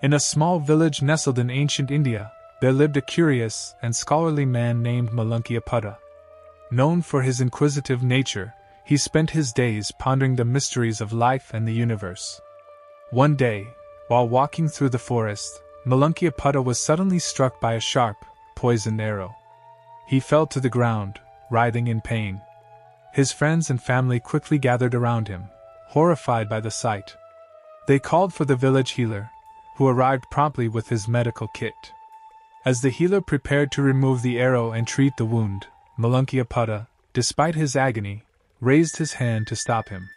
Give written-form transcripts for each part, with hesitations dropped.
In a small village nestled in ancient India, there lived a curious and scholarly man named Malunkyaputta. Known for his inquisitive nature, he spent his days pondering the mysteries of life and the universe. One day, while walking through the forest, Malunkyaputta was suddenly struck by a sharp, poisoned arrow. He fell to the ground, writhing in pain. His friends and family quickly gathered around him, horrified by the sight. They called for the village healer, who arrived promptly with his medical kit. As the healer prepared to remove the arrow and treat the wound, Malunkyaputta, despite his agony, raised his hand to stop him.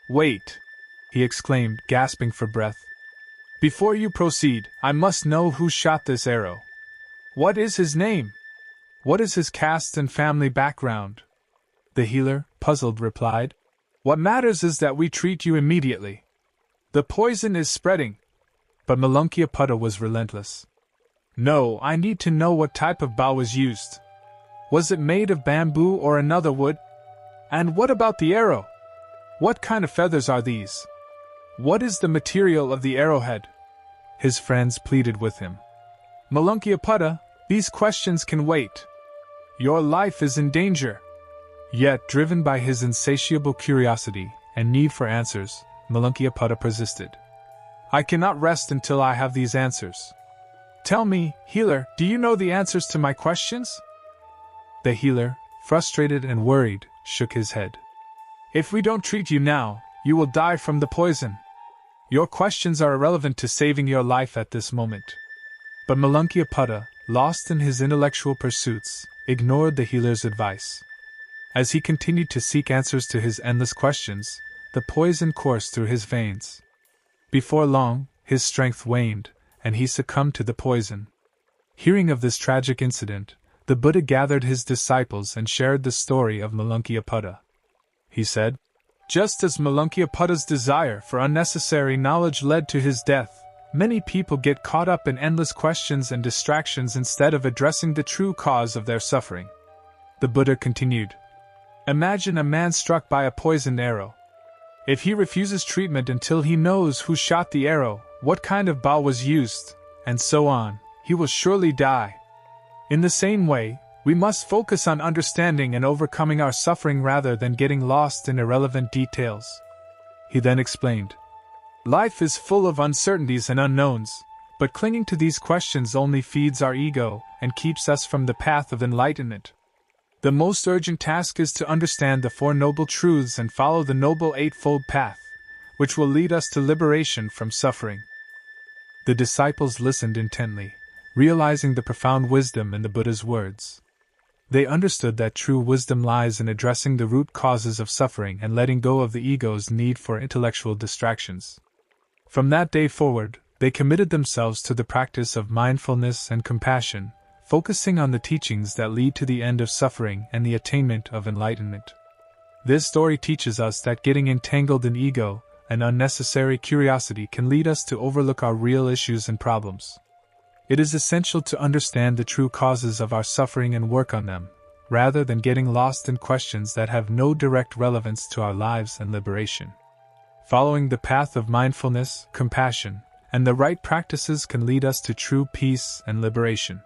"Wait!" he exclaimed, gasping for breath. "Before you proceed, I must know who shot this arrow. What is his name? What is his caste and family background?" The healer, puzzled, replied, "What matters is that we treat you immediately. The poison is spreading." But Malunkyaputta was relentless. "No, I need to know what type of bow was used. Was it made of bamboo or another wood? And what about the arrow? What kind of feathers are these? What is the material of the arrowhead?" His friends pleaded with him. "Malunkyaputta, these questions can wait. Your life is in danger." Yet, driven by his insatiable curiosity and need for answers, Malunkyaputta persisted. "I cannot rest until I have these answers. Tell me, healer, do you know the answers to my questions?" The healer, frustrated and worried, shook his head. "If we don't treat you now, you will die from the poison. Your questions are irrelevant to saving your life at this moment." But Malunkyaputta, lost in his intellectual pursuits, ignored the healer's advice. As he continued to seek answers to his endless questions, the poison coursed through his veins. Before long, his strength waned, and he succumbed to the poison. Hearing of this tragic incident, the Buddha gathered his disciples and shared the story of Malunkyaputta. He said, "Just as Malunkyaputta's desire for unnecessary knowledge led to his death, many people get caught up in endless questions and distractions instead of addressing the true cause of their suffering." The Buddha continued, "Imagine a man struck by a poisoned arrow. If he refuses treatment until he knows who shot the arrow, what kind of bow was used, and so on, he will surely die. In the same way, we must focus on understanding and overcoming our suffering rather than getting lost in irrelevant details." He then explained, "Life is full of uncertainties and unknowns, but clinging to these questions only feeds our ego and keeps us from the path of enlightenment. The most urgent task is to understand the Four Noble Truths and follow the Noble Eightfold Path, which will lead us to liberation from suffering." The disciples listened intently, realizing the profound wisdom in the Buddha's words. They understood that true wisdom lies in addressing the root causes of suffering and letting go of the ego's need for intellectual distractions. From that day forward, they committed themselves to the practice of mindfulness and compassion, focusing on the teachings that lead to the end of suffering and the attainment of enlightenment. This story teaches us that getting entangled in ego and unnecessary curiosity can lead us to overlook our real issues and problems. It is essential to understand the true causes of our suffering and work on them, rather than getting lost in questions that have no direct relevance to our lives and liberation. Following the path of mindfulness, compassion, and the right practices can lead us to true peace and liberation.